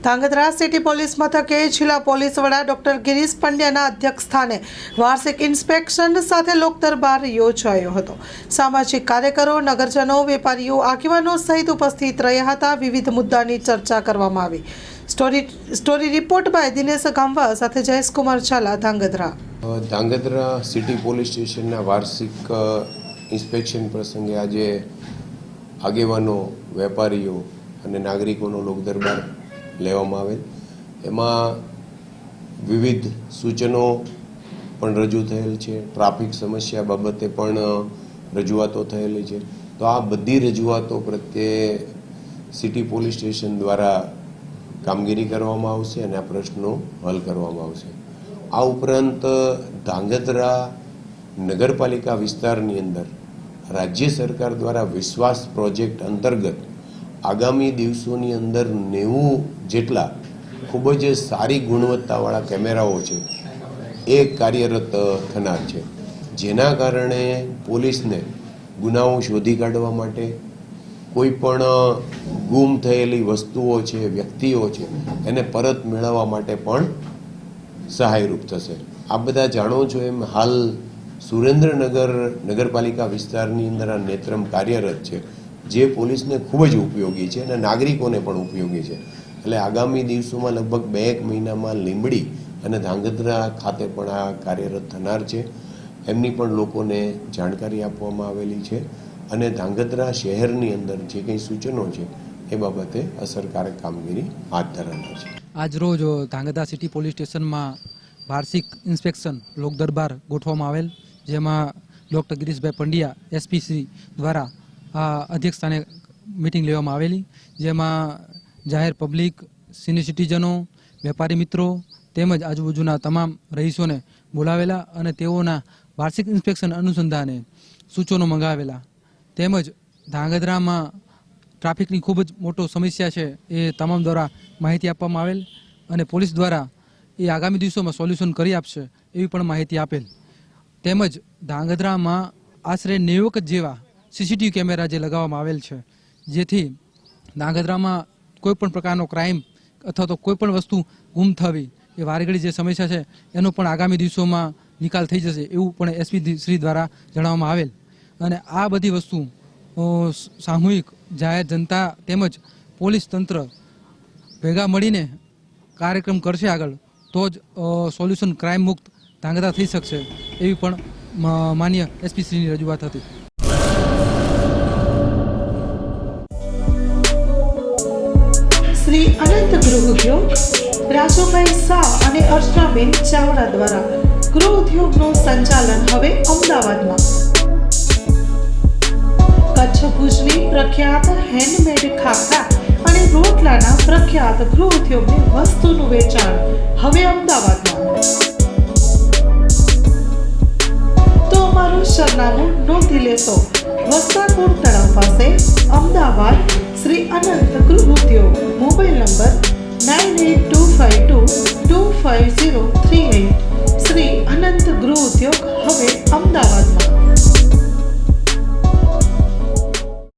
Dhrangadhra city police મથકે જિલ્લા police વડા ડોક્ટર ગિરીશ પંડ્યાના અધ્યક્ષસ્થાને વાર્ષિક ઇન્સ્પેક્શન સાથે લોક દરબાર યોજાયો હતો। સામાજિક કાર્યકરો, નગરજનો, વેપારીઓ, આગેવાનો સહિત ઉપસ્થિત રહ્યા હતા। વિવિધ મુદ્દાની ચર્ચા કરવામાં આવી। સ્ટોરી રિપોર્ટ બાય દિનેશ ગામવા સાથે જયેશકુમાર ઝાલા, ધાંગધ્રા। ધાંગધ્રા સિટી પોલીસ સ્ટેશનના વાર્ષિક ઇન્સ્પેક્શન પ્રસંગે આજે આગેવાનો, વેપારીઓ અને નાગરિકોનો લોક દરબાર લેવામાં આવેલ। એમાં વિવિધ સૂચનો પણ રજૂ થયેલ છે। ટ્રાફિક સમસ્યા બાબતે પણ રજૂઆતો થયેલી છે। તો આ બધી રજૂઆતો પ્રત્યે સિટી પોલીસ સ્ટેશન દ્વારા કામગીરી કરવામાં આવશે અને આ પ્રશ્નો હલ કરવામાં આવશે। આ ઉપરાંત ધાંગધ્રા નગરપાલિકા વિસ્તારની અંદર રાજ્ય સરકાર દ્વારા વિશ્વાસ પ્રોજેક્ટ અંતર્ગત આગામી દિવસોની અંદર 90 જેટલા ખૂબ જ સારી ગુણવત્તાવાળા કેમેરાઓ છે એ કાર્યરત થનાર છે, જેના કારણે પોલીસને ગુનાઓ શોધી કાઢવા માટે, કોઈ પણ ગુમ થયેલી વસ્તુઓ છે, વ્યક્તિઓ છે, એને પરત મેળવવા માટે પણ સહાયરૂપ થશે। આ બધા જાણો છો એમ હાલ સુરેન્દ્રનગર નગરપાલિકા વિસ્તારની અંદર આ નેત્રમ કાર્યરત છે, જે પોલીસને ખૂબ જ ઉપયોગી છે અને નાગરિકોને પણ ઉપયોગી છે। એટલે આગામી દિવસોમાં લગભગ 2-1 મહિનામાં લીંબડી અને ધાંગધ્રા ખાતે પણ આ કાર્યરત થનાર છે। એમની પણ લોકોને જાણકારી આપવામાં આવેલી છે અને ધાંગધ્રા શહેરની અંદર જે કંઈ સૂચનો છે એ બાબતે અસરકારક કામગીરી હાથ ધરનાર છે। આજ રોજ ધાંગધ્રા સિટી પોલીસ સ્ટેશનમાં વાર્ષિક ઇન્સ્પેક્શન લોક દરબાર ગોઠવવામાં આવેલ, જેમાં ડૉક્ટર ગિરીશભાઈ પંડ્યા એસપીસી દ્વારા અધ્યક્ષસ્થાને મિટિંગ લેવામાં આવેલી, જેમાં જાહેર પબ્લિક, સિનિયર સિટીઝનો, વેપારી મિત્રો તેમજ આજુબાજુના તમામ રહીશોને બોલાવેલા અને તેઓના વાર્ષિક ઇન્સ્પેક્શન અનુસંધાને સૂચનો મંગાવેલા। તેમજ ધાંગધ્રામાં ટ્રાફિકની ખૂબ જ મોટો સમસ્યા છે એ તમામ દ્વારા માહિતી આપવામાં આવેલ અને પોલીસ દ્વારા એ આગામી દિવસોમાં સોલ્યુશન કરી આપશે એવી પણ માહિતી આપેલ। તેમજ ધાંગધ્રામાં આશરે 90 જેવા સીસીટીવી કેમેરા જે લગાવવામાં આવેલ છે, જેથી ધાંગધ્રામાં કોઈ પણ પ્રકારનો ક્રાઇમ અથવા તો કોઈ પણ વસ્તુ ગુમ થવી એ વારઘડી જે સમસ્યા છે એનો પણ આગામી દિવસોમાં નિકાલ થઈ જશે એવું પણ એસપી શ્રી દ્વારા જણાવવામાં આવેલ। અને આ બધી વસ્તુ સામૂહિક જાહેર જનતા તેમજ પોલીસ તંત્ર ભેગા મળીને કાર્યક્રમ કરશે આગળ, તો જ સોલ્યુશન ક્રાઇમ મુક્ત ધાંગધ્રા થઈ શકશે એવી પણ માન્ય એસપી શ્રીની રજૂઆત હતી। શ્રી અનંત ગૃહ ઉદ્યોગ રાજુભાઈ શાહ અને અર્ચનાબેન ચાવડા દ્વારા ગૃહ ઉદ્યોગનું સંચાલન હવે અમદાવાદમાં। કચ્છ ભુજની પ્રખ્યાત હેન્ડમેડ ખાખરા અને રોટલાના પ્રખ્યાત ગૃહ ઉદ્યોગની વસ્તુનું વેચાણ હવે અમદાવાદમાં। તો અમારું સરનામું નોંધી લેશો। વસ્તારપુર તળાવ પાસે, અમદાવાદ, શ્રી અનંત ગૃહ ઉદ્યોગ। Mobile number